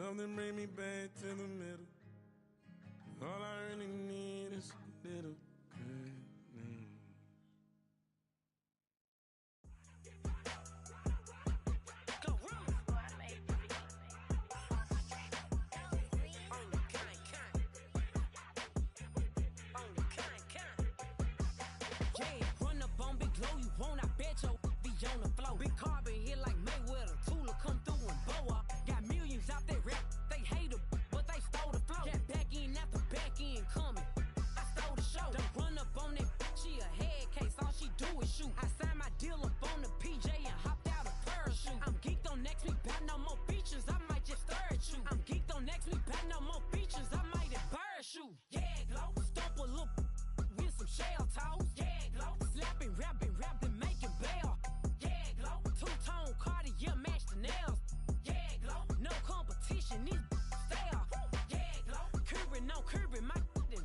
Something bring me back to the middle. All I really need is a little good news. Big carbon hit like Mayweather, Tula come through and blow up. Got millions out there rap, they hate her, but they stole the flow. Got back in after back in coming, I stole the show. Don't run up on that, she a head case, all she do is shoot. I signed my deal up on the PJ and hopped out a parachute. I'm geeked on next week, got no more features, I might just stir at you. I'm geeked on next week, got no more features, I might embarrass you. Yeah, glow, stomp a little with some shell toes. Yeah, glow, slapping, rapping, making bail. Two-tone Cartier match the nails. Yeah, glow. No competition, these stale. Yeah, glow. Curbing, no curbing, my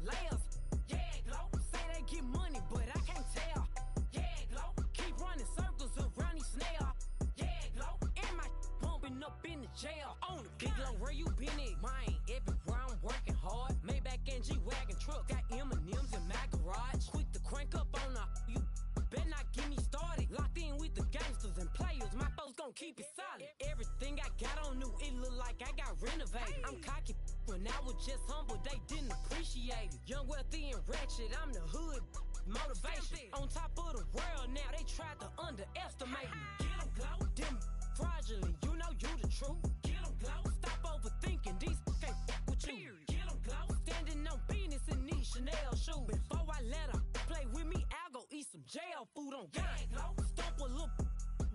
layers. Yeah, glow. Say they get money, but I can't tell. Yeah, glow. Keep running circles around these snail. Yeah, glow. And my bumping up in the jail. On the big glow, where you been at? Mine, everywhere I'm working hard. Maybach and G-Wagon truck. Got M&M's in my garage. Quick to crank up on the you. Better not get me started. Locked in with the gangsters and players. My folks gon' keep it solid. Everything I got on new, it look like I got renovated. I'm cocky when I was just humble, they didn't appreciate it. Young, wealthy, and ratchet, I'm the hood motivation. On top of the world now, they tried to underestimate me. Get 'em, glow. Them fraudulent, you know you the truth. Get 'em, glow. Stop overthinking, these can't with you. Get 'em, glow. Standing on business in these Chanel shoes. Before I let her play with me, I'll go eat some jail food on gang. Stomp a little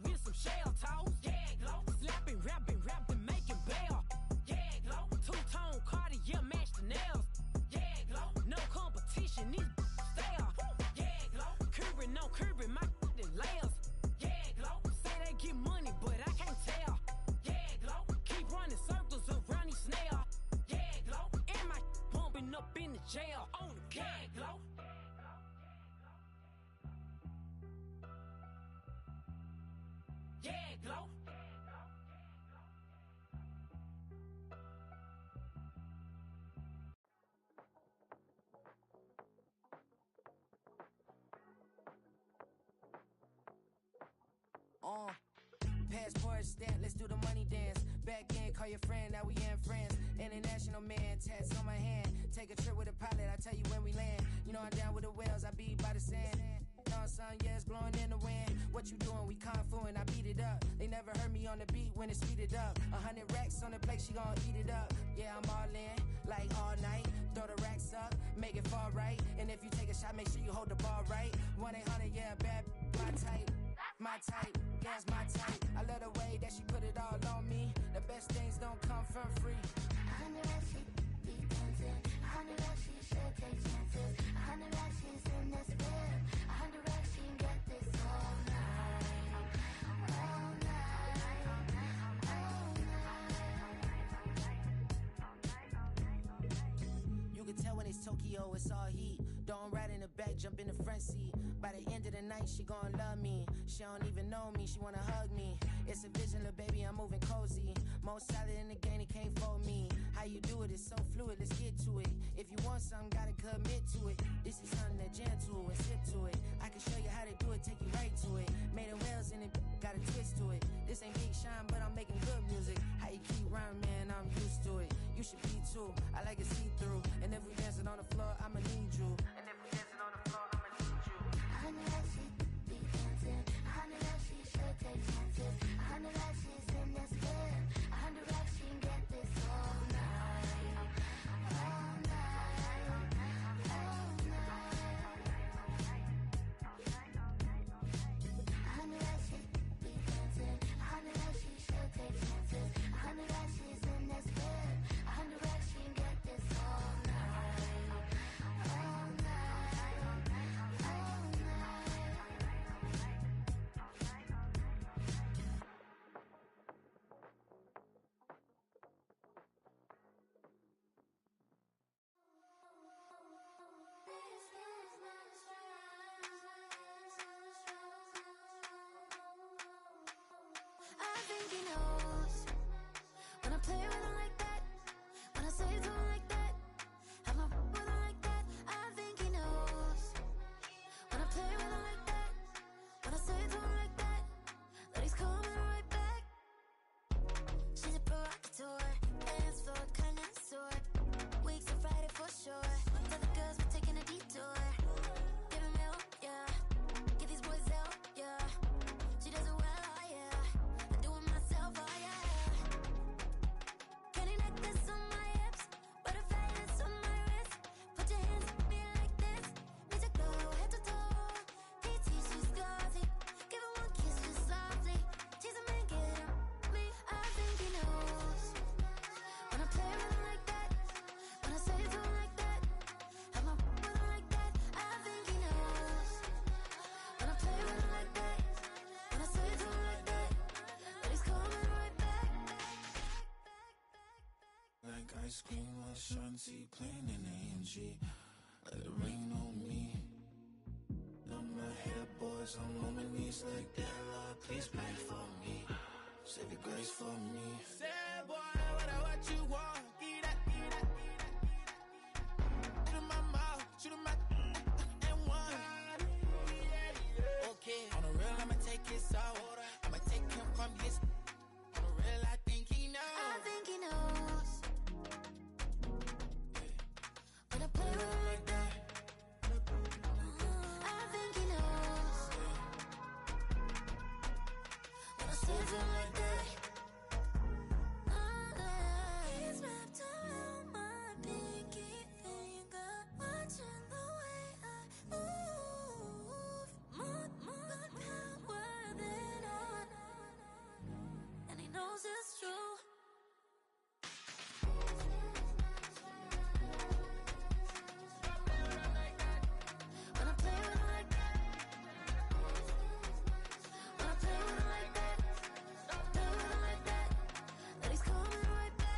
with some shell toes. Yeah, glow. Slapping, rapping, making bail. Yeah, glow. Two-tone Cartier match the nails. Yeah, glow. No competition, these stale. Yeah, glow. Curbing, no curbing, my layers. Yeah, glow. Say they get money, but I can't tell. Yeah, glow. Keep running circles around these snail. Yeah, glow. And my bumping up in the jail. On the gang, glow. Yeah, glow. Passport stamp, let's do the money dance. Back in, call your friend, now we in France. International man, tats on my hand. Take a trip with a pilot, I tell you when we land. You know I'm down with the whales, I be by the sand. On sun, yeah, it's blowing in the wind. What you doing? We kung fu and I beat it up. They never heard me on the beat when it speeded up. 100 racks on the plate, she gon' eat it up. Yeah, I'm all in, like all night. Throw the racks up, make it fall right. And if you take a shot, make sure you hold the ball right. 1-800, yeah, bad, my type. My type, yeah, it's my type. I love the way that she put it all on me. The best things don't come from free. 100 racks, she be dancing. 100 racks, she should take chances. 100 racks, she's in this bed. 100 racks, she can get this all night. All night. All night. You can tell when it's Tokyo, it's all heat. Don't ride in the back, jump in the front seat. By the end of the night, she gon' love me. She don't even know me, she wanna hug me. It's a vision, little baby, I'm moving cozy. Most solid in the game, he can't fold me. How you do it, it's so fluid, let's get to it. If you want something, gotta commit to it. This is something that gentle and sip to it. I can show you how to do it, take you right to it. Made of whales in it, got a twist to it. This ain't Big Shine, but I'm making good music. How you keep rhyming, man, I'm used to it. You should be too, I like it see-through. And if we dancing on the floor, I'ma need you. And if we dancing on the floor, I'ma need you. 100 racks, she be dancing. 100 racks, she should take chances. 100 racks, she's in this bed. 100 racks, she can get this all night. All night. All night. 100 racks, she be dancing. 100 racks, she should take chances. 100 racks, she's in this bed. 100 racks, she can get this all Playing in AMG, let it rain on me. On my head, boys, I'm on my knees like that. Lord, please pray for me. Save your grace for me. Say, boy, what you want? Get that. Shoot in my mouth, shoot in my and one. Okay, on the real, I'ma take his soul. I'ma take him from his. On the real, I think he knows. I think he knows. When I play with him like that, I think he knows. When I save him like that, he's wrapped around my pinky finger, watching the way I move. More power than on, and he knows it's true. When I play with him like that, when I play with him like that, play with him like that, then he's coming right back.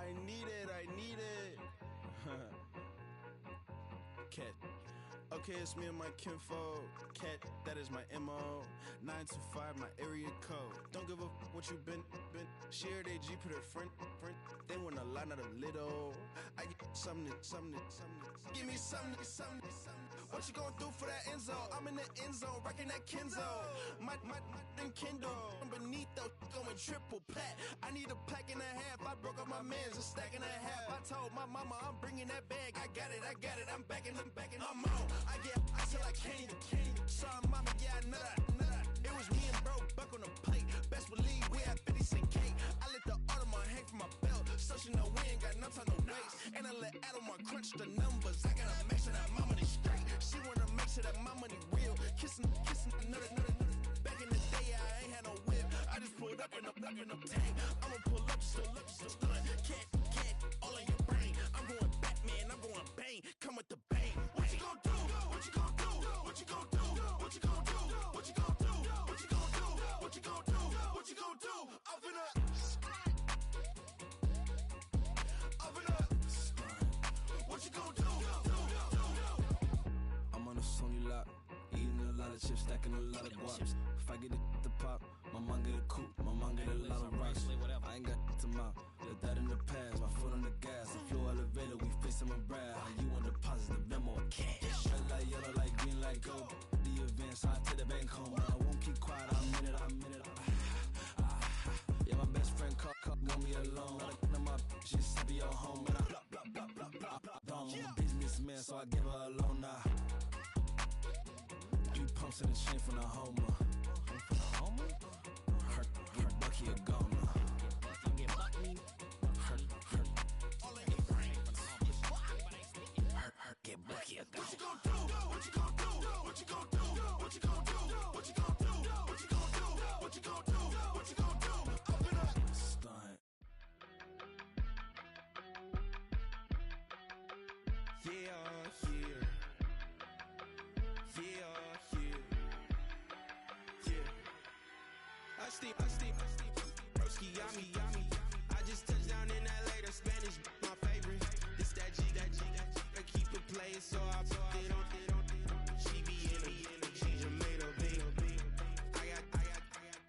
I need it. Cat. Okay, it's me and my kinfolk. Cat, that is my MO. 925, my area code. Don't give a what you been. Shared AG, put her friend. They want a lot, not a little. I get something. Give me something. What you gonna do for that Enzo? I'm in the end zone, rocking that Kenzo. My Kindle. Beneath though, going triple plat. I need a pack and a half. I broke up my mans, a stack and a half. I told my mama I'm bringing that bag. I got it. I'm backing. I'm on. I said I can't. Sorry, mama, yeah, I know that. It was me and bro, buck on the plate. Best believe we had 50 cent cake. I let the Audemars hang from my belt, so she know we ain't got no time to waste. And I let Adelmar crunch the numbers. I gotta make sure that my money straight. She wanna make sure that my money real. Kissing another. Back in the day, I ain't had no whip. I just pulled up in a tank. I'ma pull up, stun. Can't, all in your brain. I'm going Batman, I'm going bang. Come with the bang. What you gon' do? What you gon' do? What you gon' do? What you gon' do? What you gon' do? What you gon' do? What you gon' do? What you gon' do? Up in a what you gon' do? I'm on a Sony lot, eating a lot of chips, stacking a lot of guaps. If I get it to pop, my mom get a coupe, my mom get a lot of rocks. I ain't got to mouth, let that in the past. My foot on the gas, the floor elevator, we face him and Brad. You want deposit the Venmo or cash? Red light, yellow light, green light, go. The event, so I take the bank home. I won't keep quiet, I'm in it. Yeah, my best friend call, want me alone. I look at my bitches, I be your home. And I I'm a businessman, so I give her a loan now. 3 pumps in the chain from the Homer. Her Bucky a goner. Her all in your brain. Her get Bucky a goner. What you gon' do? What you gon' do? What you gon' do? What you gon' do? What you gon' do? What you gon' do? What you gon' do? What you gon' do? Up in a stunt. Yeah. I steam. Broski, yummy. I just touched down in LA, the Spanish, my favorite. This that G. I keep it playing, so I put it on. She be in it, she just made a big. I got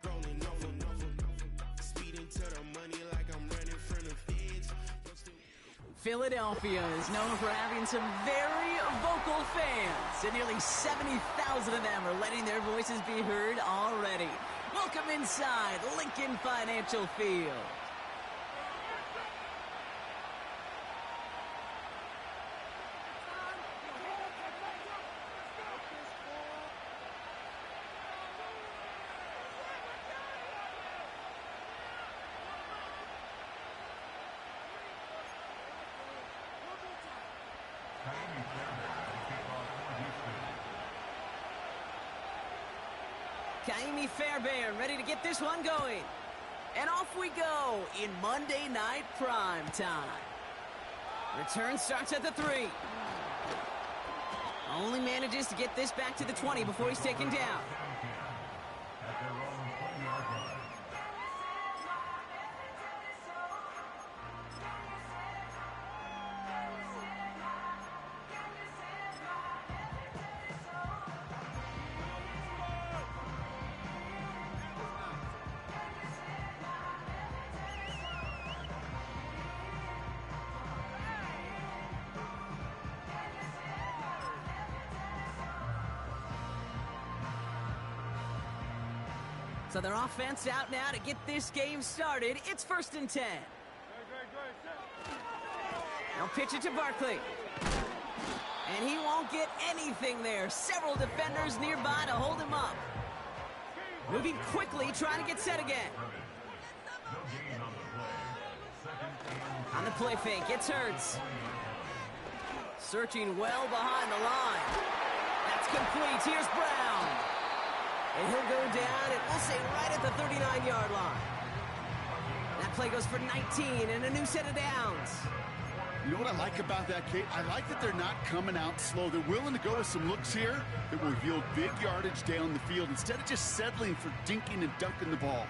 rolling over. Speeding to the money like I'm running from the feds. Philadelphia is known for having some very vocal fans, and nearly 70,000 of them are letting their voices be heard already. Welcome inside Lincoln Financial Field. Kaimi Fairbairn ready to get this one going. And off we go in Monday Night Prime Time. Return starts at the 3. Only manages to get this back to the 20 before he's taken down. So their offense out now to get this game started. It's 1st and 10. Now pitch it to Barkley. And he won't get anything there. Several defenders nearby to hold him up. Moving quickly, trying to get set again. On the play fake, it's Hurts. Searching well behind the line. That's complete. Here's Brown. And he'll go down, and we'll say right at the 39-yard line. That play goes for 19 and a new set of downs. You know what I like about that, Kate? I like that they're not coming out slow. They're willing to go with some looks here that will yield big yardage down the field instead of just settling for dinking and dunking the ball.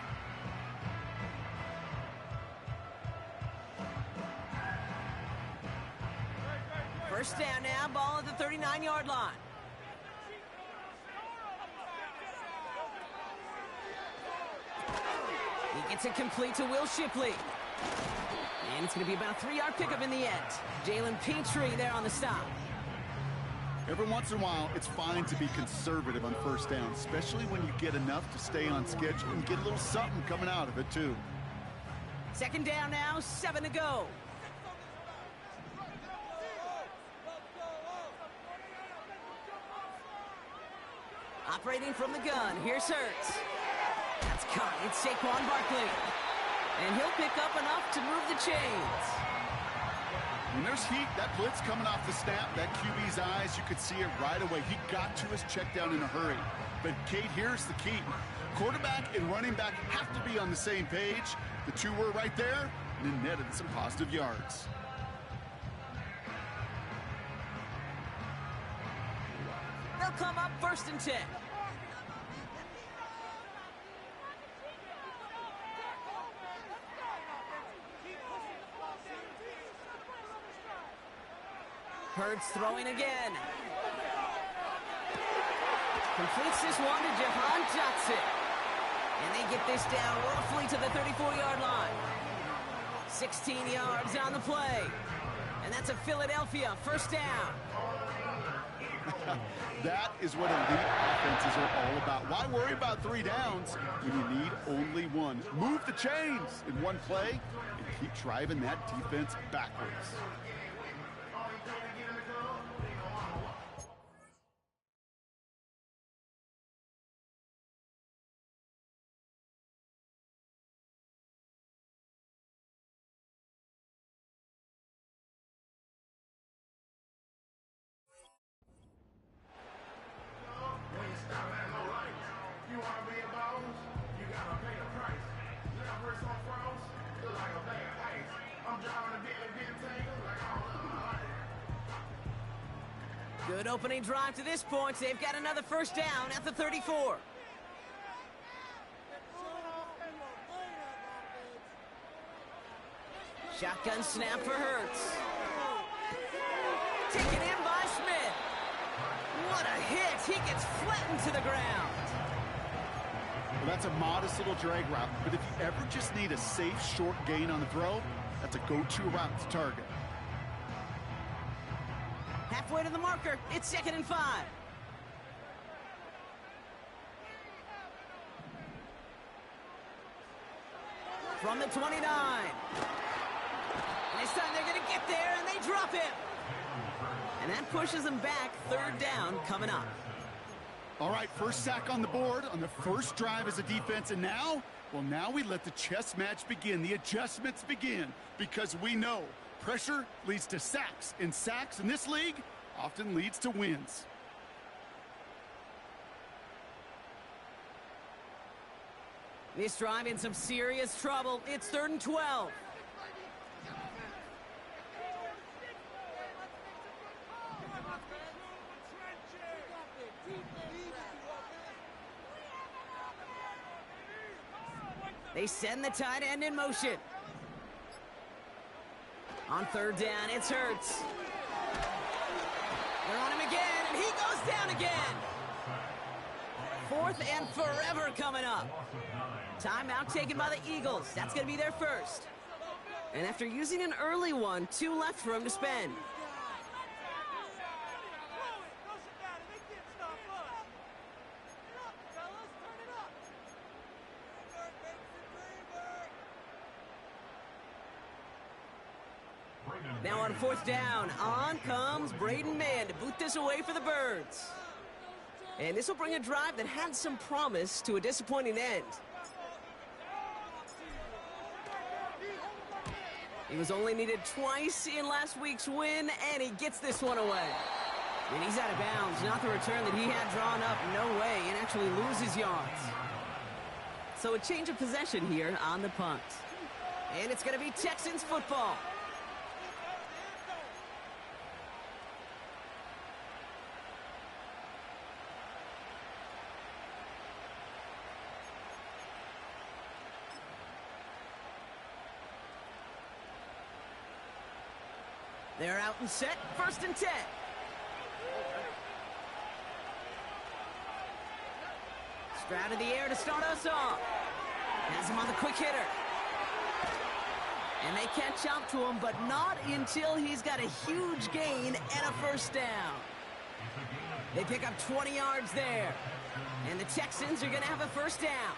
First down now, ball at the 39-yard line. He gets it complete to Will Shipley. And it's going to be about a 3-yard pickup in the end. Jalen Petrie there on the stop. Every once in a while, it's fine to be conservative on first down, especially when you get enough to stay on schedule and get a little something coming out of it, too. Second down now, 7 to go. Operating from the gun, here's Hurts. That's caught. It's Saquon Barkley. And he'll pick up enough to move the chains. When there's heat, that blitz coming off the snap, that QB's eyes, you could see it right away. He got to his check down in a hurry. But, Kate, here's the key. Quarterback and running back have to be on the same page. The two were right there, and it netted some positive yards. They'll come up 1st and 10. Hurts throwing again. Completes this one to Jahan Johnson. And they get this down roughly to the 34-yard line. 16 yards on the play. And that's a Philadelphia first down. That is what elite offenses are all about. Why worry about 3 downs when you need only one? Move the chains in one play and keep driving that defense backwards. Good opening drive to this point. They've got another first down at the 34. Shotgun snap for Hurts. Taken in by Smith. What a hit. He gets flattened to the ground. Well, that's a modest little drag route, but if you ever just need a safe, short gain on the throw, that's a go-to route to target. Halfway to the marker. It's 2nd and 5. From the 29. And this time they're going to get there, and they drop him. And that pushes them back. 3rd down coming up. All right, first sack on the board on the first drive as a defense, and now, well, now we let the chess match begin. The adjustments begin, because we know pressure leads to sacks, and sacks in this league often leads to wins. This drive in some serious trouble. It's 3rd and 12. They send the tight end in motion. On 3rd down, it's Hurts. They're on him again, and he goes down again. 4th and forever coming up. Timeout taken by the Eagles. That's going to be their first. And after using an early one, 2 left for him to spend. Now on 4th down, on comes Braden Mann to boot this away for the Birds. And this will bring a drive that had some promise to a disappointing end. He was only needed twice in last week's win, and he gets this one away. And he's out of bounds, not the return that he had drawn up, no way, and actually loses yards. So a change of possession here on the punt. And it's going to be Texans football. They're out and set, 1st and 10. Stroud in the air to start us off. Has him on the quick hitter. And they catch up to him, but not until he's got a huge gain and a 1st down. They pick up 20 yards there. And the Texans are going to have a 1st down.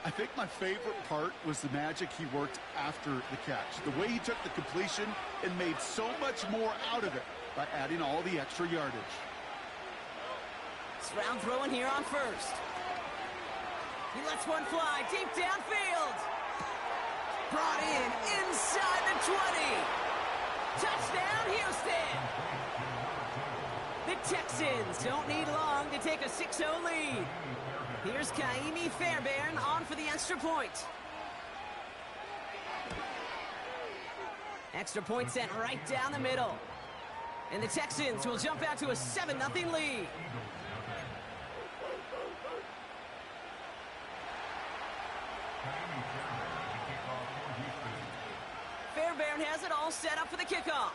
I think my favorite part was the magic he worked after the catch. The way he took the completion and made so much more out of it by adding all the extra yardage. Stroud throwing here on 1st. He lets one fly deep downfield. Brought in inside the 20. Touchdown, Houston. The Texans don't need long to take a 6-0 lead. Here's Kaimi Fairbairn on for the extra point. Extra point sent right down the middle. And the Texans will jump out to a 7-0 lead. Fairbairn has it all set up for the kickoff.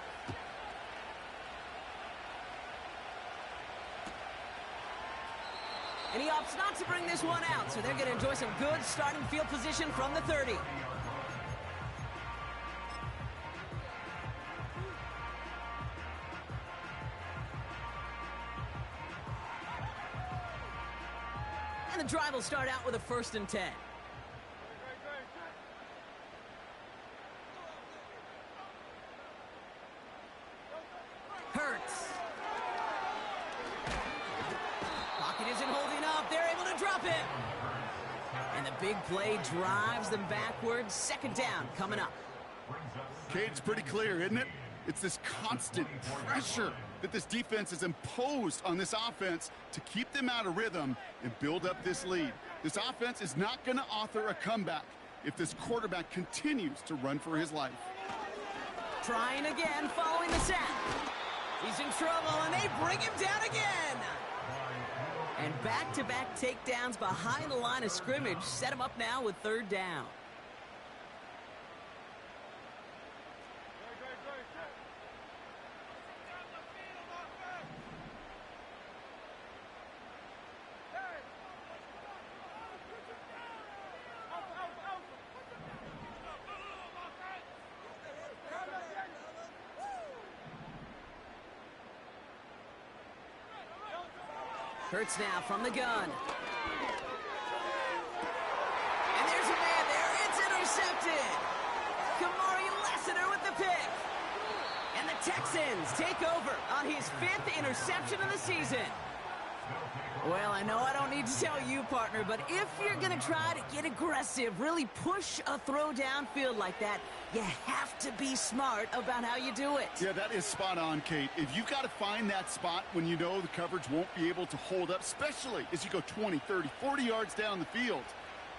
And he opts not to bring this one out, so they're going to enjoy some good starting field position from the 30. And the drive will start out with a 1st and 10. Hurts. Pocket isn't holding up. They're able to drop it. And the big play drives them backwards. 2nd down coming up. Cade's pretty clear, isn't it? It's this constant pressure that this defense has imposed on this offense to keep them out of rhythm and build up this lead. This offense is not going to author a comeback if this quarterback continues to run for his life. Trying again following the sack. He's in trouble, and they bring him down again. And back-to-back takedowns behind the line of scrimmage set him up now with 3rd down. Hurts now from the gun. And there's a man there. It's intercepted. Kamari Lassiter with the pick. And the Texans take over on his 5th interception of the season. Well, I know I don't need to tell you, partner, but if you're going to try to get aggressive, really push a throw downfield like that, you have to be smart about how you do it. Yeah, that is spot on, Kate. If you've got to find that spot when you know the coverage won't be able to hold up, especially as you go 20, 30, 40 yards down the field.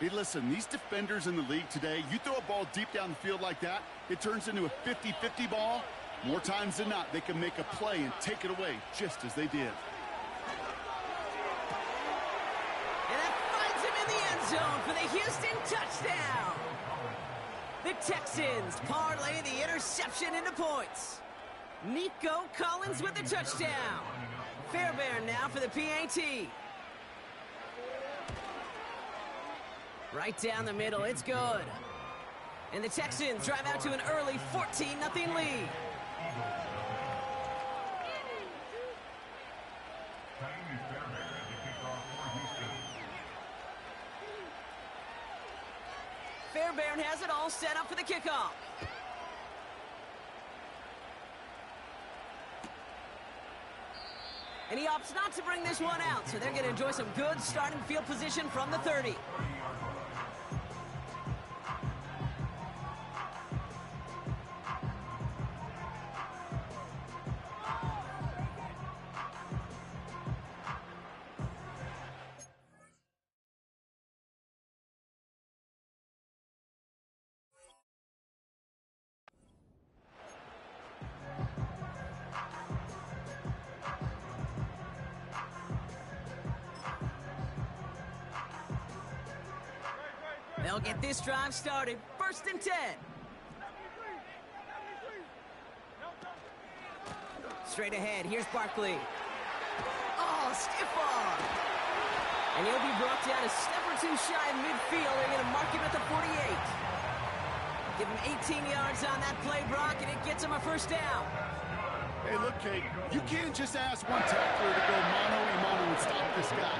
Hey, listen, these defenders in the league today, you throw a ball deep down the field like that, it turns into a 50-50 ball. More times than not, they can make a play and take it away just as they did. Zone for the Houston touchdown. The Texans parlay the interception into points. Nico Collins with the touchdown. Fairbairn now for the PAT. Right down the middle, it's good. And the Texans drive out to an early 14-0 lead. Fairbairn has it all set up for the kickoff. And he opts not to bring this one out, so they're going to enjoy some good starting field position from the 30. They'll get this drive started. 1st and 10. Straight ahead, here's Barkley. Oh, stiff arm. And he'll be brought down a step or two shy of midfield. They're going to mark him at the 48. Give him 18 yards on that play, Brock, and it gets him a first down. Hey, look, Kate, you can't just ask one tackler to go mano-a-mano and stop this guy.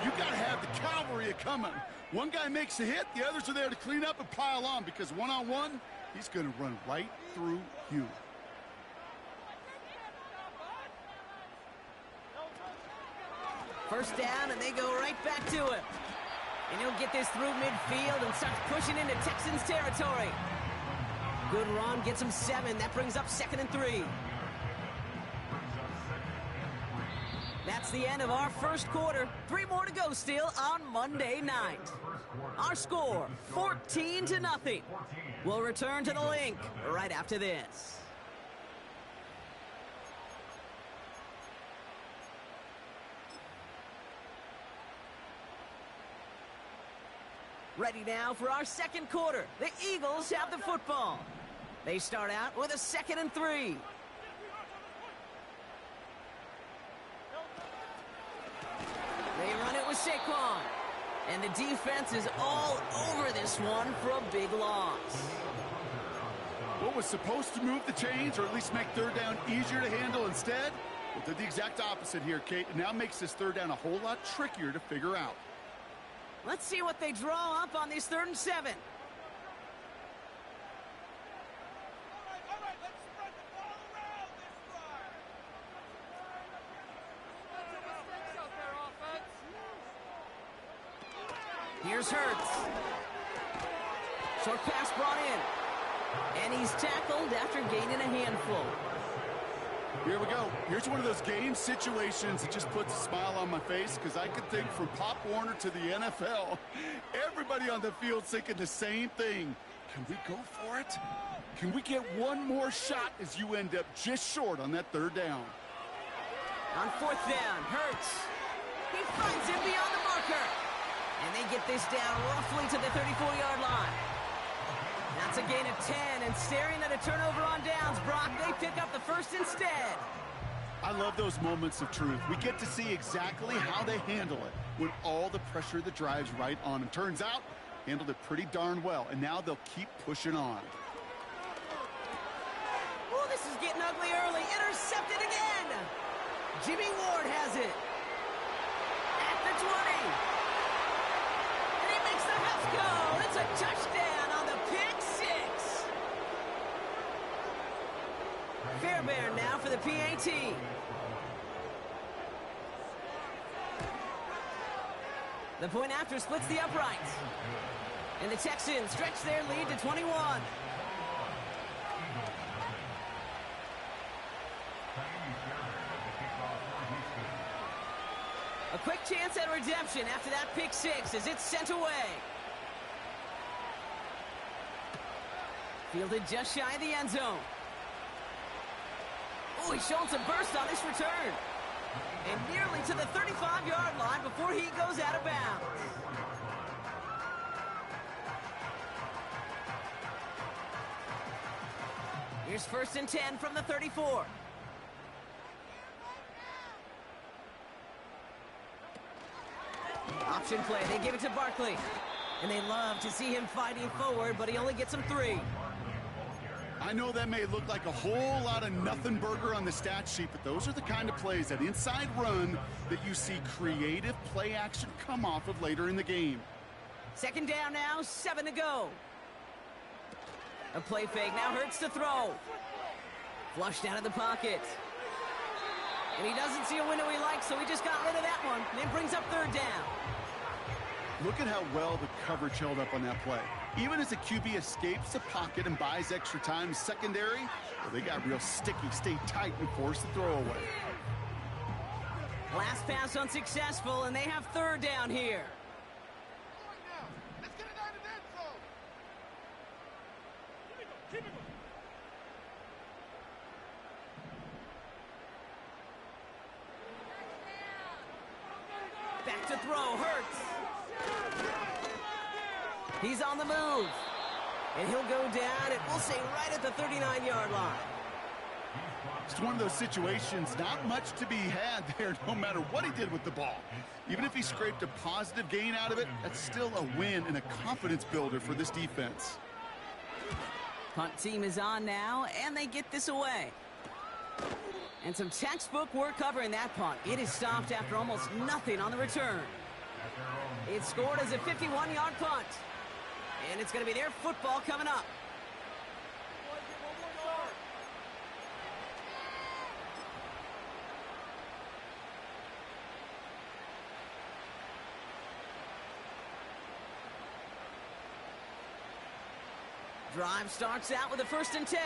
You got to have the cavalry coming. One guy makes a hit, the others are there to clean up and pile on, because one-on-one, he's going to run right through you. First down, and they go right back to him. And he'll get this through midfield and starts pushing into Texans territory. Good run, gets him 7. That brings up 2nd and 3. That's the end of our first quarter. 3 more to go still on Monday night. Our score, 14-0. We'll return to the link right after this. Ready now for our second quarter. The Eagles have the football. They start out with a 2nd and 3. They run it with Saquon. And the defense is all over this one for a big loss. What was supposed to move the chains, or at least make 3rd down easier to handle instead? Well, did the exact opposite here, Kate. It now makes this 3rd down a whole lot trickier to figure out. Let's see what they draw up on this 3rd and 7. Here's Hurts. Short pass brought in. And he's tackled after gaining a handful. Here we go. Here's one of those game situations that just puts a smile on my face, because I could think from Pop Warner to the NFL, everybody on the field thinking the same thing. Can we go for it? Can we get one more shot as you end up just short on that 3rd down? On 4th down, Hurts. He finds him beyond the marker. And they get this down roughly to the 34-yard line. That's a gain of 10, and staring at a turnover on downs, Brock, they pick up the 1st instead. I love those moments of truth. We get to see exactly how they handle it when all the pressure that drives right on them. Turns out, handled it pretty darn well, and now they'll keep pushing on. Oh, this is getting ugly early. Intercepted again. Jimmy Ward has it. At the 20. And he makes the Mets go. It's a touchdown on the pick 6. Fairbairn now for the PAT. The point after splits the uprights. And the Texans stretch their lead to 21. A quick chance at redemption after that pick six as it's sent away. Fielded just shy of the end zone. Oh, he's showing some burst on this return. And nearly to the 35-yard line before he goes out of bounds. Here's 1st and 10 from the 34. Option play, they give it to Barkley. And they love to see him fighting forward, but he only gets them 3. I know that may look like a whole lot of nothing burger on the stat sheet, but those are the kind of plays, that inside run, that you see creative play action come off of later in the game. 2nd down now, 7 to go. A play fake, now Hurts to throw. Flushed out of the pocket. And he doesn't see a window he likes, so he just got rid of that one. And it brings up 3rd down. Look at how well the coverage held up on that play. Even as the QB escapes the pocket and buys extra time secondary, well, they got real sticky, stayed tight, and forced the throw away. Last pass unsuccessful, and they have 3rd down here. Back to throw, Hurts. He's on the move. And he'll go down, and we'll say right at the 39-yard line. It's one of those situations, not much to be had there, no matter what he did with the ball. Even if he scraped a positive gain out of it, that's still a win and a confidence builder for this defense. Punt team is on now, and they get this away. And some textbook work covering that punt. It is stopped after almost nothing on the return. It's scored as a 51-yard punt. And it's going to be their football coming up. Drive starts out with a 1st and 10.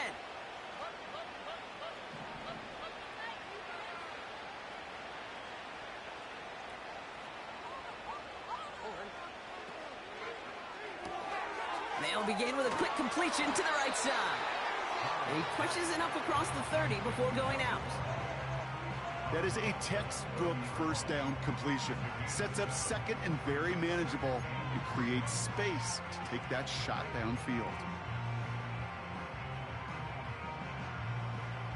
They'll begin with a quick completion to the right side. And he pushes it up across the 30 before going out. That is a textbook 1st down completion. Sets up 2nd and very manageable and creates space to take that shot downfield.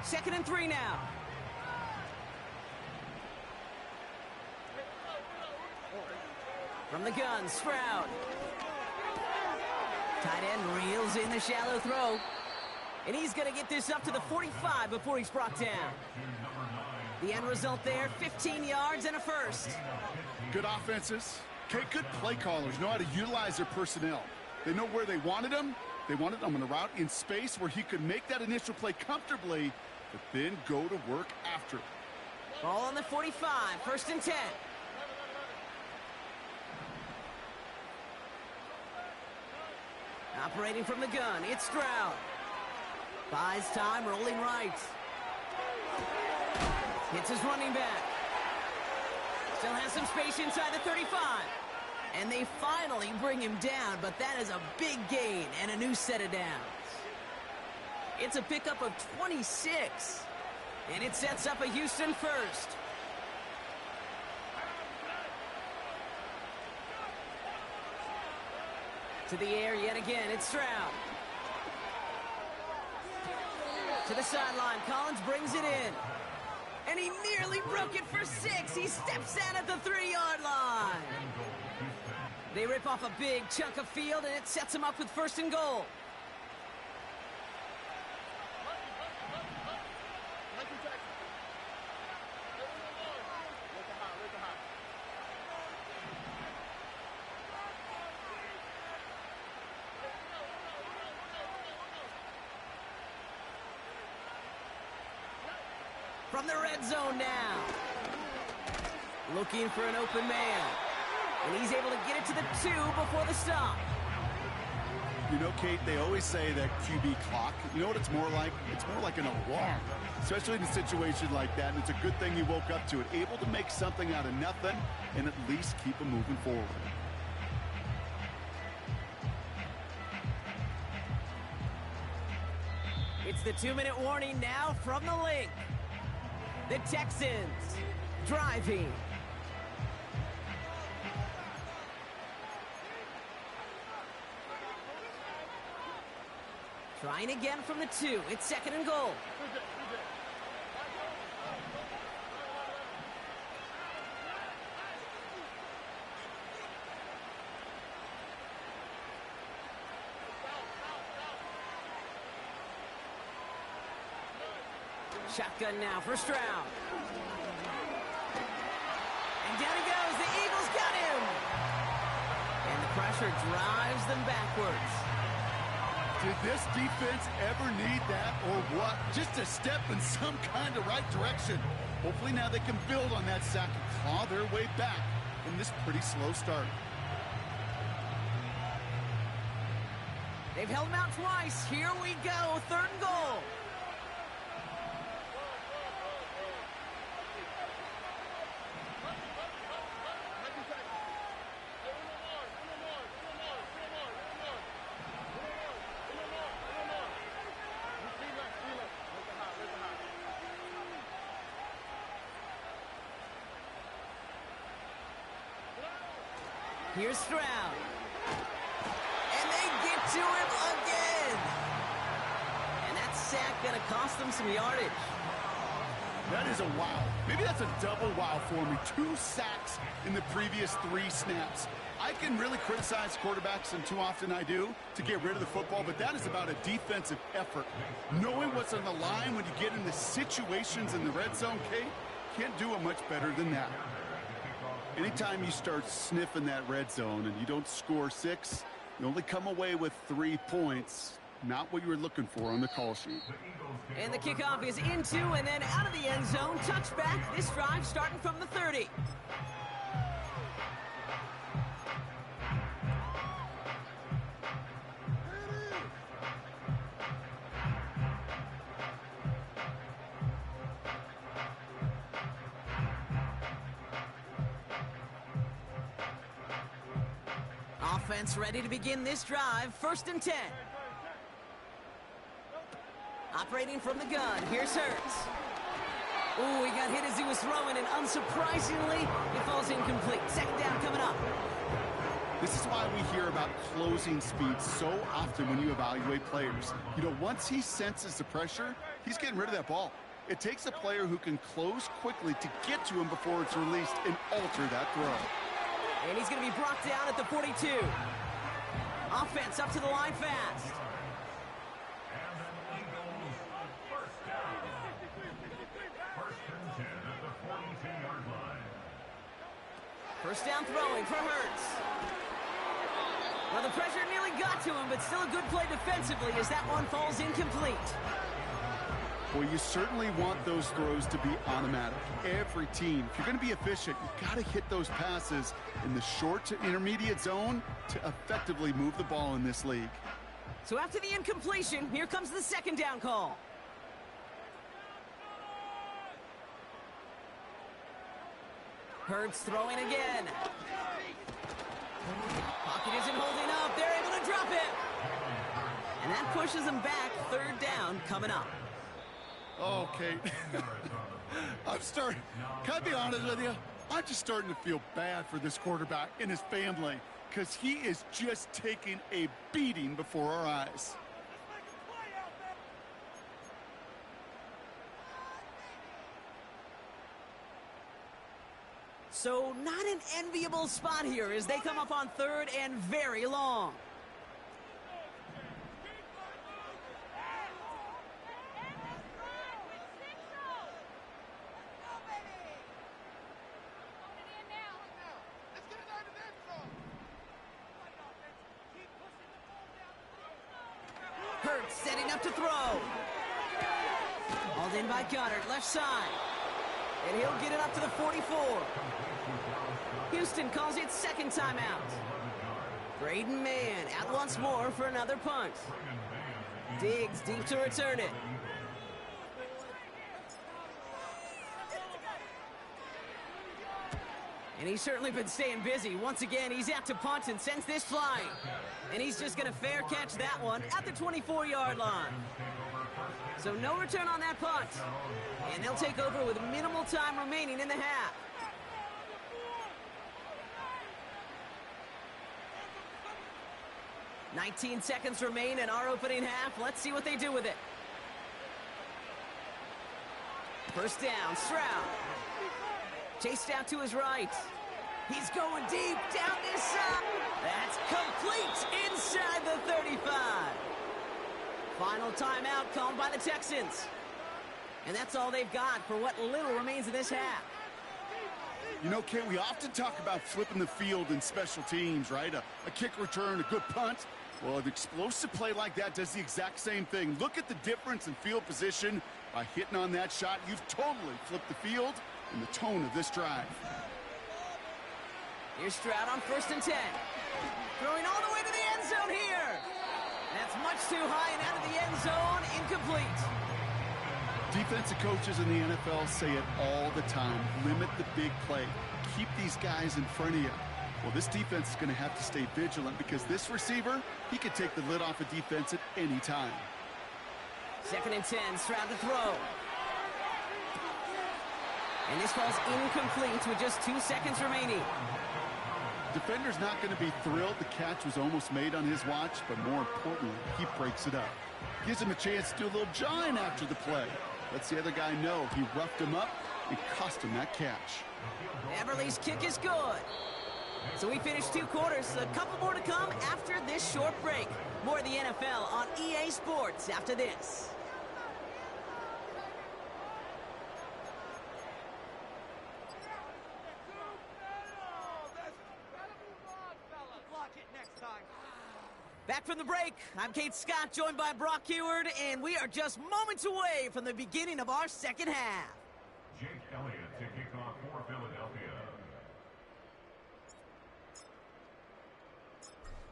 2nd and 3 now. From the gun, Stroud. Tight end reels in the shallow throw. And he's going to get this up to the 45 before he's brought down. The end result there, 15 yards and a 1st. Good offenses. Okay, good play callers know how to utilize their personnel. They know where they wanted them. They wanted them on a route in space where he could make that initial play comfortably, but then go to work after. Ball on the 45, 1st and 10. Operating from the gun, it's Stroud. Buys time, rolling right. Hits his running back. Still has some space inside the 35. And they finally bring him down, but that is a big gain and a new set of downs. It's a pickup of 26. And it sets up a Houston 1st. To the air yet again, it's Stroud. To the sideline, Collins brings it in. And he nearly broke it for 6. He steps out at the 3-yard line. They rip off a big chunk of field, and it sets him up with 1st and goal. From the red zone now. Looking for an open man. And he's able to get it to the 2 before the stop. You know, Kate, they always say that QB clock, you know what it's more like? It's more like an alarm, especially in a situation like that. And it's a good thing he woke up to it, able to make something out of nothing and at least keep him moving forward. It's the 2-minute warning now from the link. The Texans driving. Trying again from the 2. It's 2nd and goal. Shotgun now for Stroud. And down he goes. The Eagles got him. And the pressure drives them backwards. Did this defense ever need that or what? Just a step in some kind of right direction. Hopefully now they can build on that sack and claw their way back in this pretty slow start. They've held him out twice. Here we go. 3rd and goal. Here's Stroud. And they get to him again. And that sack going to cost them some yardage. That is a wow. Maybe that's a double wow for me. 2 sacks in the previous 3 snaps. I can really criticize quarterbacks, and too often I do, to get rid of the football, but that is about a defensive effort. Knowing what's on the line when you get into situations in the red zone, Kate, can't do it much better than that. Anytime you start sniffing that red zone and you don't score 6, you only come away with 3 points. Not what you were looking for on the call sheet. And the kickoff is into and then out of the end zone. Touchback. This drive starting from the 30. Offense ready to begin this drive. 1st and 10. Operating from the gun. Here's Hurts. Ooh, he got hit as he was throwing, and unsurprisingly, it falls incomplete. 2nd down coming up. This is why we hear about closing speed so often when you evaluate players. You know, once he senses the pressure, he's getting rid of that ball. It takes a player who can close quickly to get to him before it's released and alter that throw. And he's going to be brought down at the 42. Offense up to the line fast. And then Eagles first down. 1st and 10 at the 42-yard line. First down throwing for Hurts. Well, the pressure nearly got to him, but still a good play defensively as that one falls incomplete. Well, you certainly want those throws to be automatic. Every team, if you're going to be efficient, you got to hit those passes in the short to intermediate zone to effectively move the ball in this league. So after the incompletion, here comes the 2nd down call. Hurts throwing again. Pocket isn't holding up. They're able to drop it. And that pushes them back. 3rd down coming up. Okay. Can I be honest with you? I'm just starting to feel bad for this quarterback and his family because he is just taking a beating before our eyes. So not an enviable spot here as they come up on 3rd and very long. Hurts setting up to throw. Hauled in by Goddard, left side. And he'll get it up to the 44. Houston calls it second timeout. Braden Mann out once more for another punt. Diggs deep to return it. And he's certainly been staying busy. Once again, he's out to punt and sends this flying. And he's just going to fair catch that one at the 24-yard line. So no return on that punt. And they'll take over with minimal time remaining in the half. "19 seconds remain in our opening half. Let's see what they do with it. First down, Stroud. Chased out to his right. He's going deep down this side. That's complete inside the 35. Final timeout called by the Texans. And that's all they've got for what little remains of this half. You know, Kate, we often talk about flipping the field in special teams, right? A kick return, a good punt. Well, an explosive play like that does the exact same thing. Look at the difference in field position. By hitting on that shot, you've totally flipped the field and the tone of this drive. Here's Stroud on 1st and 10. Throwing all the way to the end zone here. That's much too high and out of the end zone. Incomplete. Defensive coaches in the NFL say it all the time. Limit the big play. Keep these guys in front of you. Well, this defense is going to have to stay vigilant because this receiver, he could take the lid off a defense at any time. 2nd and 10, Stroud to throw. And this falls incomplete with just 2 seconds remaining. Defender's not going to be thrilled the catch was almost made on his watch, but more importantly, he breaks it up. Gives him a chance to do a little jawing after the play. Lets the other guy know he roughed him up and cost him that catch. Everly's kick is good. So we finished 2 quarters. A couple more to come after this short break. More of the NFL on EA Sports after this. Back from the break, I'm Kate Scott, joined by Brock Heward, and we are just moments away from the beginning of our second half. Jake Elliott to kick off for Philadelphia.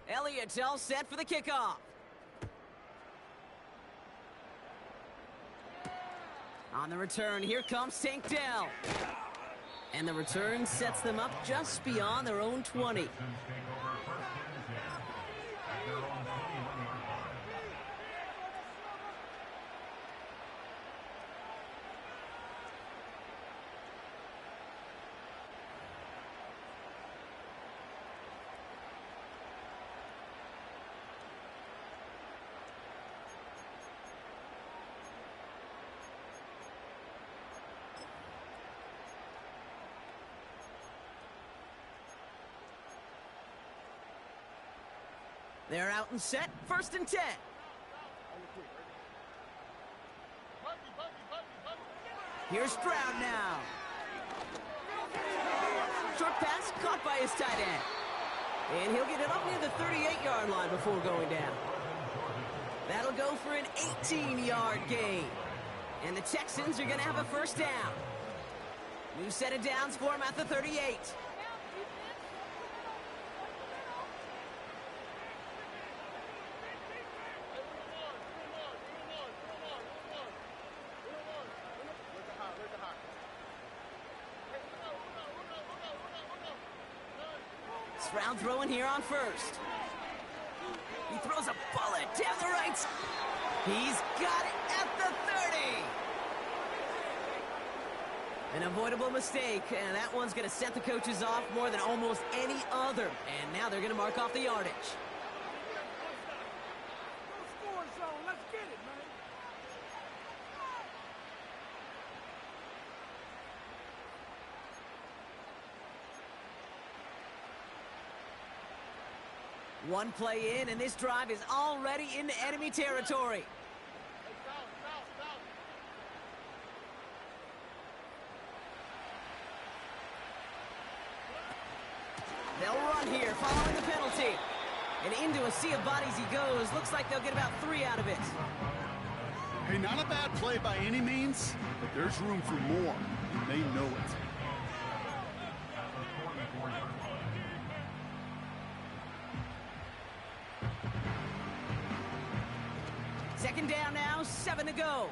Elliott's all set for the kickoff. On the return, here comes Tank Dell. And the return sets them up just beyond their own 20. They're out and set, 1st and 10. Here's Stroud now. Short pass caught by his tight end. And he'll get it up near the 38-yard line before going down. That'll go for an 18-yard gain. And the Texans are going to have a first down. New set of downs for him at the 38. Stroud throwing here on 1st. He throws a bullet down the right. He's got it at the 30. An avoidable mistake, and that one's going to set the coaches off more than almost any other. And now they're going to mark off the yardage. One play in, and this drive is already into enemy territory. They'll run here following the penalty. And into a sea of bodies he goes. Looks like they'll get about 3 out of it. Hey, not a bad play by any means, but there's room for more, and they know it. 7 to go.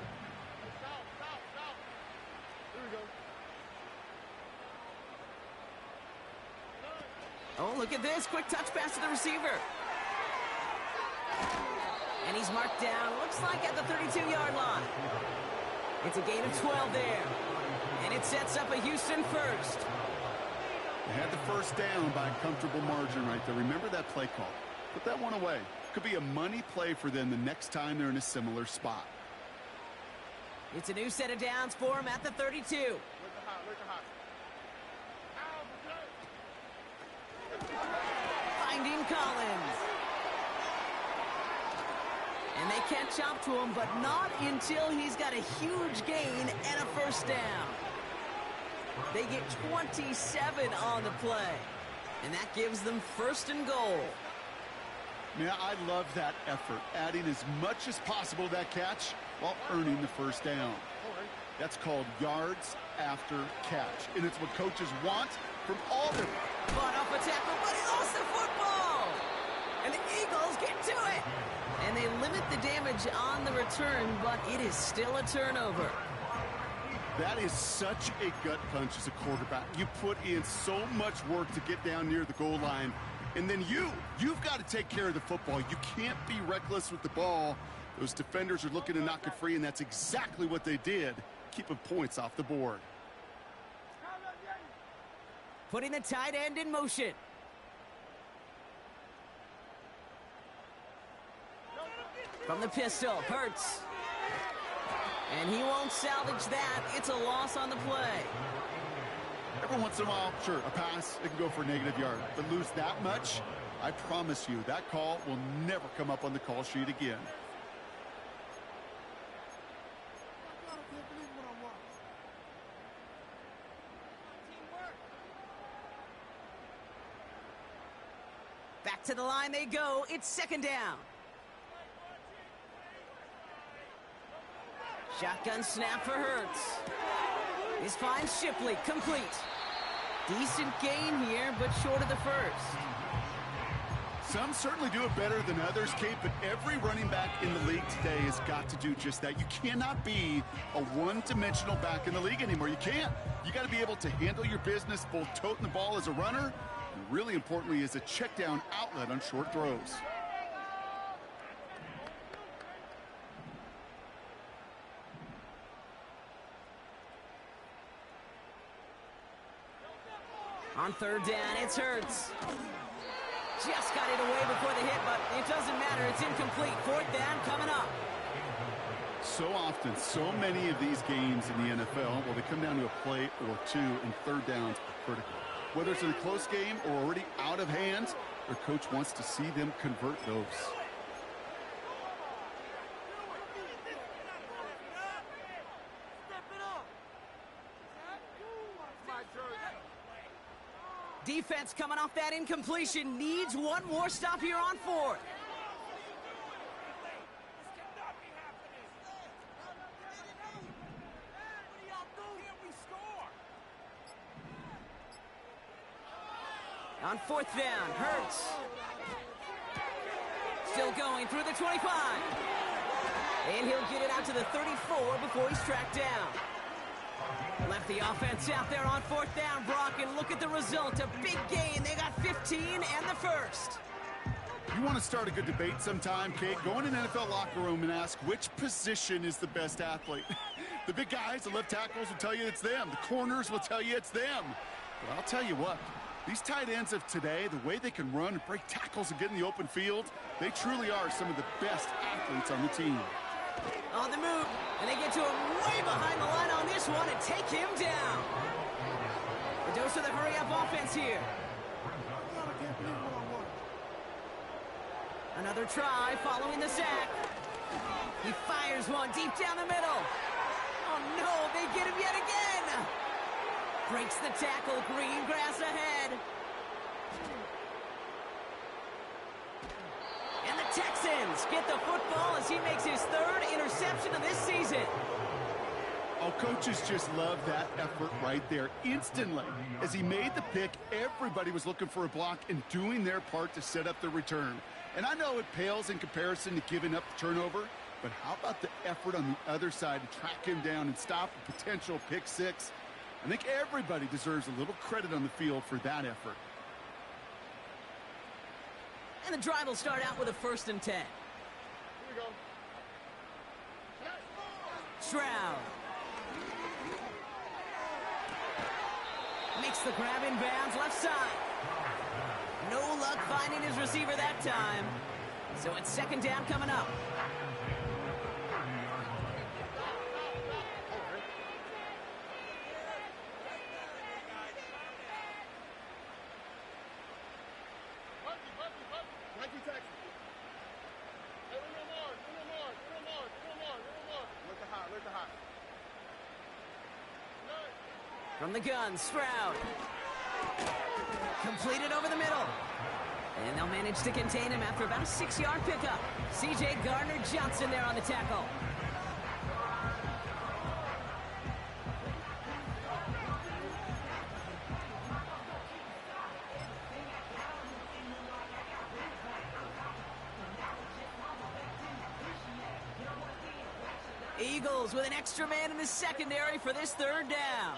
Oh, look at this. Quick touch pass to the receiver. And he's marked down, looks like at the 32-yard line. It's a gain of 12 there. And it sets up a Houston first. They had the first down by a comfortable margin right there. Remember that play call. Put that one away. Could be a money play for them the next time they're in a similar spot. It's a new set of downs for him at the 32. Finding Collins. And they catch up to him, but not until he's got a huge gain and a first down. They get 27 on the play. And that gives them first and goal. Yeah, I love that effort, adding as much as possible to that catch while earning the first down. That's called yards after catch, and it's what coaches want from all their... Fought off a tackle, but he lost the football! And the Eagles get to it! And they limit the damage on the return, but it is still a turnover. That is such a gut punch as a quarterback. You put in so much work to get down near the goal line, and then you've got to take care of the football. You can't be reckless with the ball. Those defenders are looking to knock it free, and that's exactly what they did, keeping points off the board. Putting the tight end in motion. From the pistol, Hurts. And he won't salvage that. It's a loss on the play. Every once in a while, sure, a pass, it can go for a negative yard. But lose that much, I promise you, that call will never come up on the call sheet again. Back to the line they go. It's second down. Shotgun snap for Hurts. This finds Shipley, complete. Decent gain here, but short of the first. Some certainly do it better than others, Kate, but every running back in the league today has got to do just that. You cannot be a one-dimensional back in the league anymore. You can't. You got to be able to handle your business, both toting the ball as a runner, and really importantly, as a check-down outlet on short throws. On third down, it's Hurts. Just got it away before the hit, but it doesn't matter. It's incomplete. Fourth down coming up. So often, so many of these games in the NFL, well, they come down to a play or two, and third downs are critical. Whether it's in a close game or already out of hand, their coach wants to see them convert those. Defense coming off that incompletion needs one more stop here on fourth. On fourth down, Hurts. Still going through the 25. And he'll get it out to the 34 before he's tracked down. Left the offense out there on fourth down, Brock, and look at the result. A big gain. They got 15 and the first. You want to start a good debate sometime, Kate? Go in an NFL locker room and ask which position is the best athlete. The big guys, the left tackles will tell you it's them. The corners will tell you it's them. But I'll tell you what, these tight ends of today, the way they can run and break tackles and get in the open field, they truly are some of the best athletes on the team. On the move, and they get to him way behind the line on this one and take him down. The dose of the hurry-up offense here. Another try following the sack. He fires one deep down the middle. Oh no, they get him yet again. Breaks the tackle, green grass ahead. And the Texans get the football as he makes his third interception of this season. Oh, coaches just love that effort right there. Instantly, as he made the pick, everybody was looking for a block and doing their part to set up the return. And I know it pales in comparison to giving up the turnover, But how about the effort on the other side to track him down and stop a potential pick six? I think everybody deserves a little credit on the field for that effort. And the drive will start out with a 1st and 10. Here we go. Stroud. Makes the grab in bounds left side. No luck finding his receiver that time. So it's 2nd down coming up. From the gun, Stroud. Completed over the middle. And they'll manage to contain him after about a 6-yard pickup. C.J. Gardner-Johnson there on the tackle. Eagles with an extra man in the secondary for this 3rd down.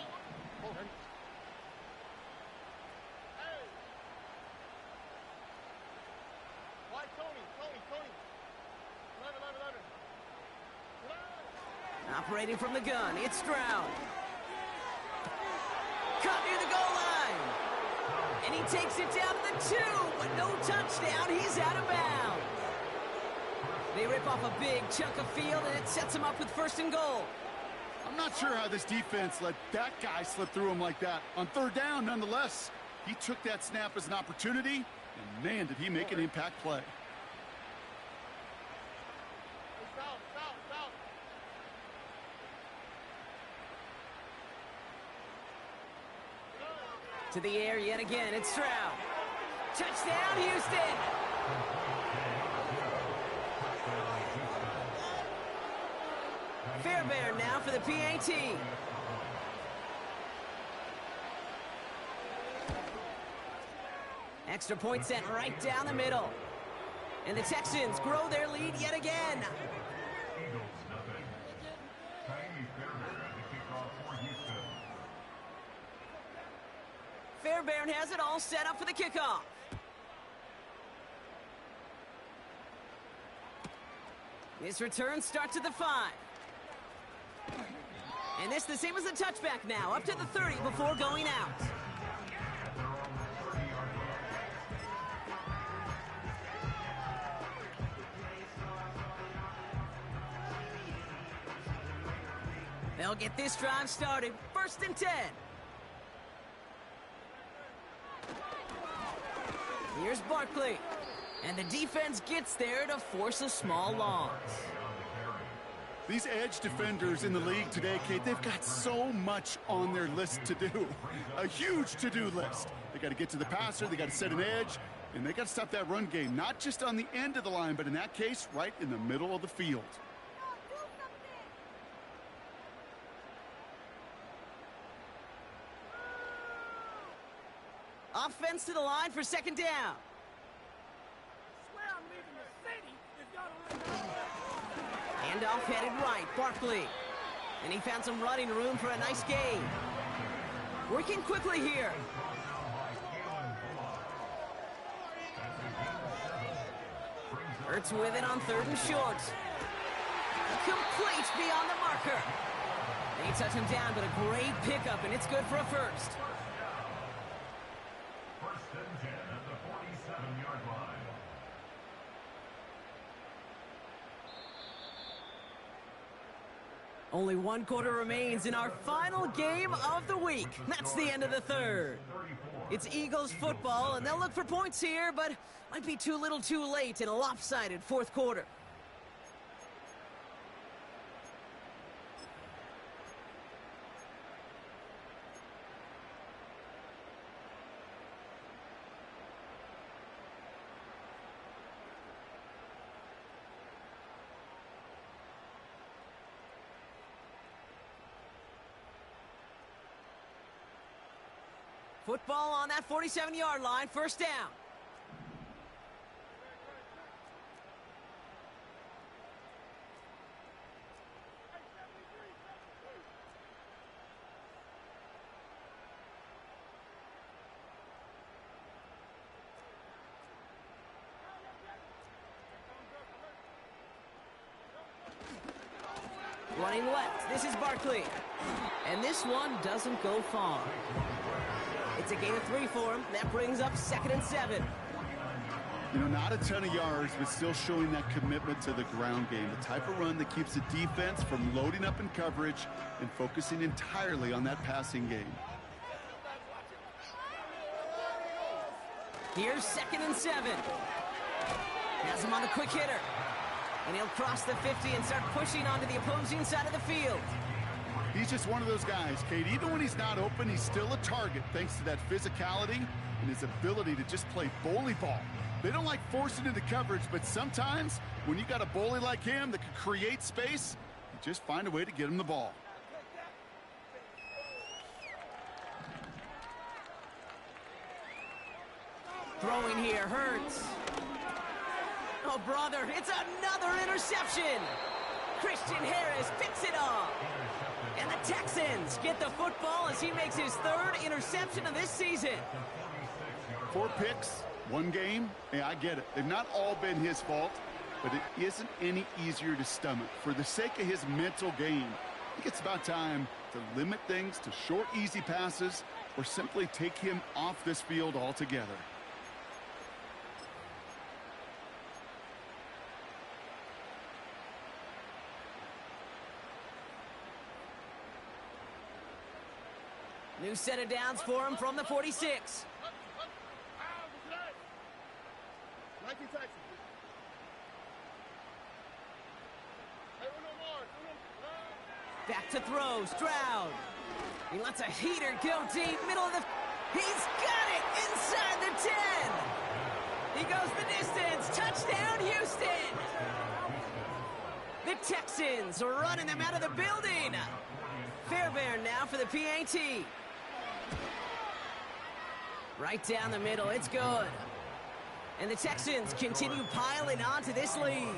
Operating from the gun, it's Stroud. Caught near the goal line. And he takes it down to the 2, but no touchdown. He's out of bounds. They rip off a big chunk of field, and it sets him up with 1st and goal. I'm not sure how this defense let that guy slip through him like that. On 3rd down, nonetheless, he took that snap as an opportunity, and man, did he make an impact play. To the air yet again, it's Stroud. Touchdown, Houston! Fairbairn now for the PAT. Extra point sent right down the middle. And the Texans grow their lead yet again. Eagles nothing. Tiny Fairbairn to kick off for Houston. Fairbairn has it all set up for the kickoff. This return starts at the 5. And this the same as the touchback now, up to the 30 before going out. They'll get this drive started. 1st and 10. Here's Barkley. And the defense gets there to force a small loss. These edge defenders in the league today, Kate, they've got so much on their list to do. A huge to-do list. They got to get to the passer, they got to set an edge, and they got to stop that run game, not just on the end of the line, but in that case, right in the middle of the field. Offense to the line for 2nd down. Handoff headed right, Barkley. And he found some running room for a nice gain. Working quickly here. Hurts with it on 3rd and short. Complete beyond the marker. They touch him down, but a great pickup, and it's good for a 1st. 1st and 10 at the 47-yard line. Only 1 quarter remains in our final game of the week. That's the end of the 3rd. It's Eagles football, and they'll look for points here, but might be too little too late in a lopsided 4th quarter. Football on that 47-yard line, 1st down. Running left, this is Barkley. And this one doesn't go far. It's a gain of 3 for him. That brings up 2nd and 7. You know, not a ton of yards, but still showing that commitment to the ground game. The type of run that keeps the defense from loading up in coverage and focusing entirely on that passing game. Here's 2nd and 7. Has him on the quick hitter. And he'll cross the 50 and start pushing onto the opposing side of the field. He's just one of those guys, Kate. Even when he's not open, he's still a target thanks to that physicality and his ability to just play bully ball. They don't like forcing into coverage, but sometimes when you got a bully like him that can create space, you just find a way to get him the ball. Throwing here hurts. Oh, brother, it's another interception. Christian Harris picks it off. And the Texans get the football as he makes his 3rd interception of this season. 4 picks, 1 game. Yeah, I get it. They've not all been his fault, but it isn't any easier to stomach. For the sake of his mental game, I think it's about time to limit things to short, easy passes or simply take him off this field altogether. New set of downs for him from the 46. Back to throw, Stroud. He lets a heater go deep, middle of the... He's got it inside the 10. He goes the distance. Touchdown, Houston. The Texans are running them out of the building. Fairbairn now for the PAT. Right down the middle, it's good. And the Texans continue piling onto this lead.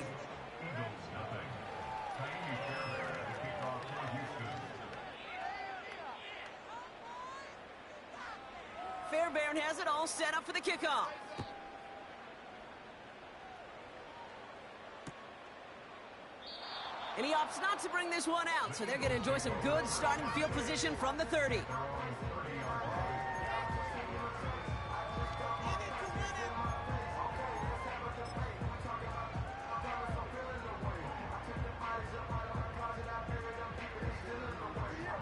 Fairbairn has it all set up for the kickoff. And he opts not to bring this one out, so they're going to enjoy some good starting field position from the 30.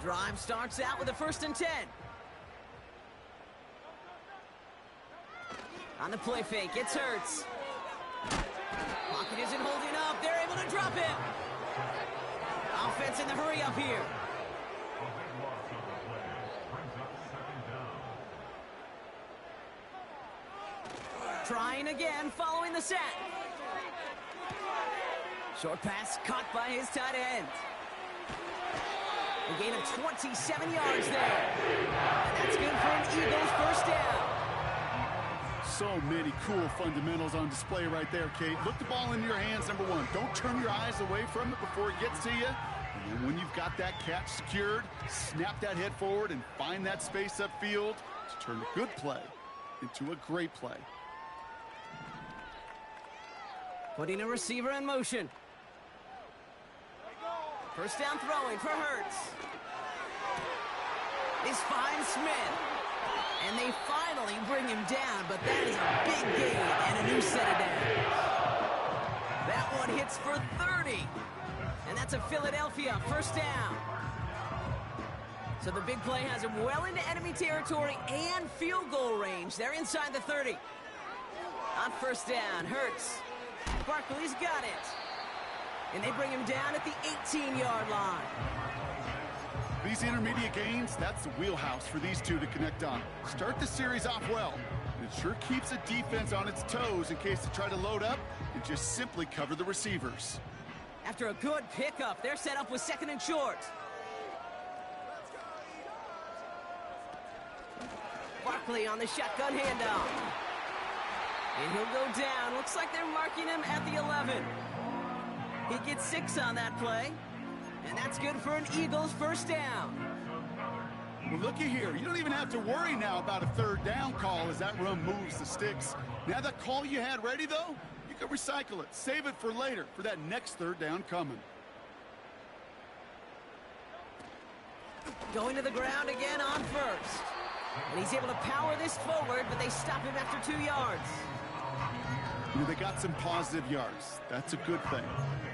Drive starts out with a 1st and 10. On the play fake, it's Hurts. Pocket isn't holding up. They're able to drop him. Offense in the hurry up here. Trying again following the set. Short pass caught by his tight end. A gain of 27 yards there. And that's good for an Eagles 1st down. So many cool fundamentals on display right there, Kate. Look the ball in your hands, number 1. Don't turn your eyes away from it before it gets to you. And then when you've got that catch secured, snap that head forward and find that space upfield to turn a good play into a great play. Putting a receiver in motion. 1st down throwing for Hurts. This finds Smith. And they finally bring him down, but that is a big gain and a new set of downs. That one hits for 30. And that's a Philadelphia 1st down. So the big play has him well into enemy territory and field goal range. They're inside the 30. On 1st down, Hurts. Barkley's got it. And they bring him down at the 18-yard line. These intermediate gains, that's the wheelhouse for these two to connect on. Start the series off well. It sure keeps the defense on its toes in case they try to load up and just simply cover the receivers. After a good pickup, they're set up with 2nd and short. Barkley on the shotgun handoff. And he'll go down. Looks like they're marking him at the 11. He gets 6 on that play. And that's good for an Eagles 1st down. Well, looky here. You don't even have to worry now about a 3rd down call as that run moves the sticks. Now that call you had ready, though, you can recycle it. Save it for later for that next 3rd down coming. Going to the ground again on first. And he's able to power this forward, but they stop him after 2 yards. You know, they got some positive yards. That's a good thing.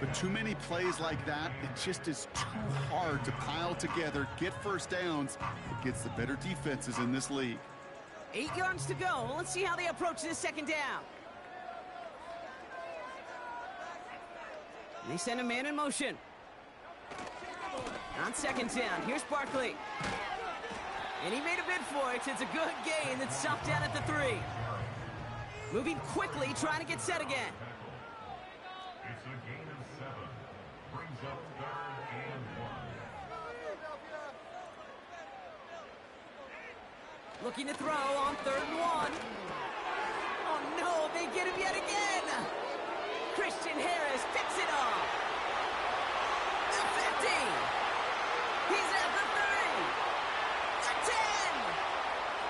But too many plays like that, it just is too hard to pile together, get first downs against the better defenses in this league. 8 yards to go. Let's see how they approach this second down. They send a man in motion. On second down, here's Barkley. And he made a bid for it. It's a good gain that's stopped down at the 3. Moving quickly, trying to get set again. It's a gain of 7. Brings up 3rd and 1. Looking to throw on 3rd and 1. Oh no, they get him yet again. Christian Harris picks it off. The 50. He's at the 30. The 10.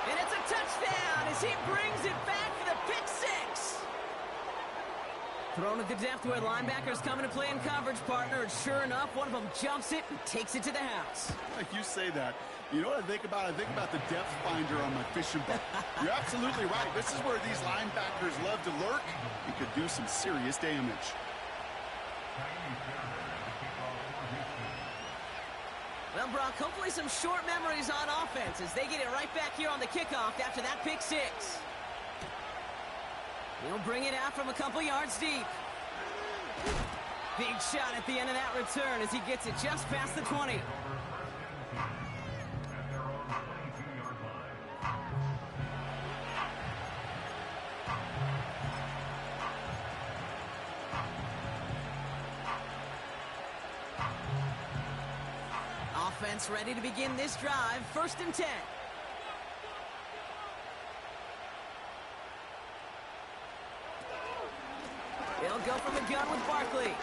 And it's a touchdown as he brings it back for the pick 6. Thrown at the depth where linebackers come into play in coverage, partner. And sure enough, one of them jumps it and takes it to the house. Like you say that. You know what I think about? I think about the depth finder on my fishing boat. You're absolutely right. This is where these linebackers love to lurk. It could do some serious damage. Well, Brock, hopefully some short memories on offense as they get it right back here on the kickoff after that pick 6. He'll bring it out from a couple yards deep. Big shot at the end of that return as he gets it just past the 20. Offense ready to begin this drive. 1st and 10. They'll go from the gun with Barkley.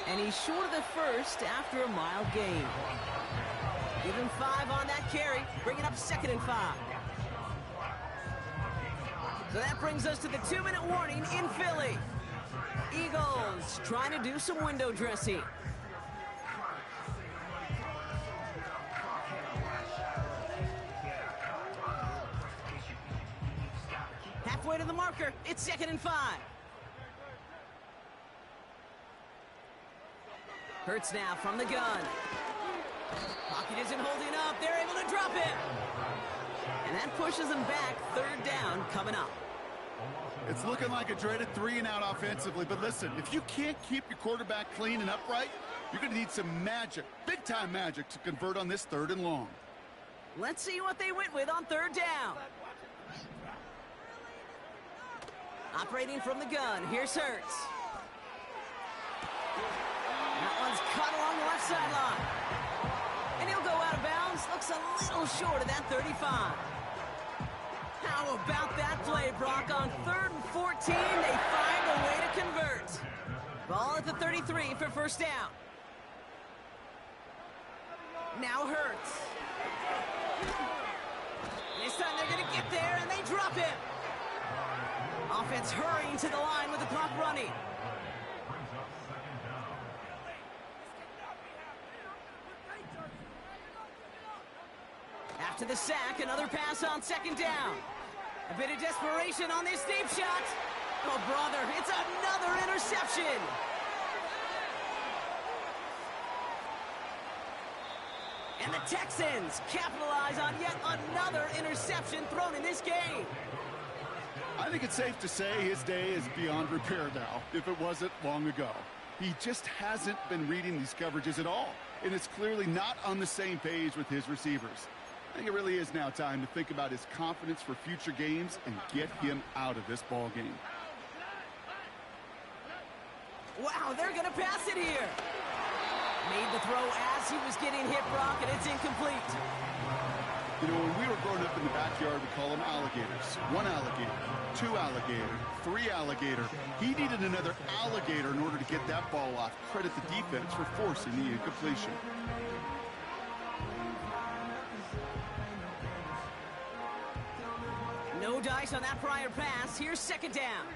And he's short of the 1st after a mild gain. Give him 5 on that carry. Bring it up 2nd and 5. So that brings us to the 2-minute warning in Philly. Eagles trying to do some window dressing. Halfway to the marker. It's 2nd and 5. Hurts now from the gun. Pocket isn't holding up. They're able to drop it. And that pushes them back. 3rd down coming up. It's looking like a dreaded 3-and-out offensively, but listen, if you can't keep your quarterback clean and upright, you're going to need some magic, big-time magic, to convert on this 3rd and long. Let's see what they went with on 3rd down. Operating from the gun, here's Hurts. That one's caught along the left sideline. And he'll go out of bounds. Looks a little short of that 35. How about that play, Brock? On 3rd and 14, they find a way to convert. Ball at the 33 for 1st down. Now Hurts. This time they're going to get there, and they drop him. Offense hurrying to the line with the clock running. After the sack, another pass on 2nd down. A bit of desperation on this deep shot. Oh, brother, it's another interception. And the Texans capitalize on yet another interception thrown in this game. I think it's safe to say his day is beyond repair now, if it wasn't long ago. He just hasn't been reading these coverages at all, and it's clearly not on the same page with his receivers. I think it really is now time to think about his confidence for future games and get him out of this ball game. Wow, they're going to pass it here. Made the throw as he was getting hit, Brock, and it's incomplete. You know, when we were growing up in the backyard, we call them alligators. 1 alligator, 2 alligator, 3 alligator. He needed another alligator in order to get that ball off. Credit the defense for forcing the incompletion. No dice on that prior pass. Here's 2nd down.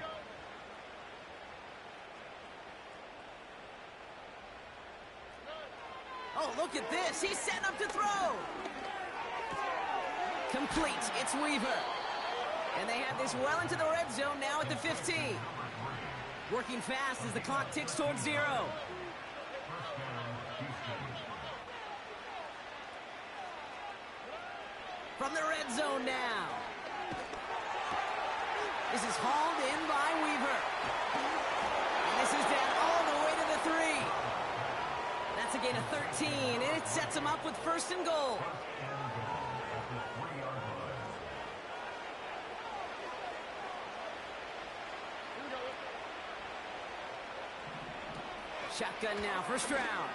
Oh, look at this. He's setting up to throw. Complete. It's Weaver. And they have this well into the red zone now at the 15. Working fast as the clock ticks towards 0. From the red zone now. This is hauled in by Weaver. And this is down all the way to the 3. That's a gain of 13, and it sets them up with 1st and goal. Shotgun now, first round.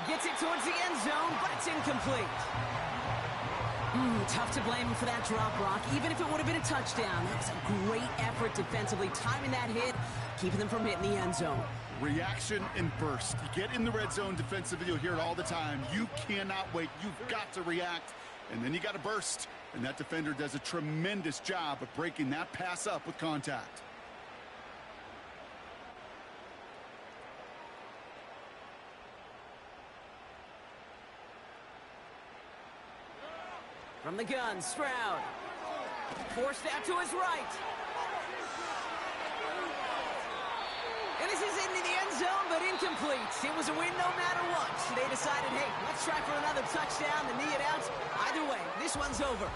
Gets it towards the end zone, but it's incomplete. Tough to blame him for that drop, Brock, even if it would have been a touchdown. That was a great effort defensively, timing that hit, keeping them from hitting the end zone. Reaction and burst. You get in the red zone defensively, you'll hear it all the time. You cannot wait. You've got to react, and then you got to burst. And that defender does a tremendous job of breaking that pass up with contact. From the gun, Stroud. Forced out to his right. And this is into the end zone, but incomplete. It was a win no matter what. They decided, hey, let's try for another touchdown to knee it out. Either way, this one's over.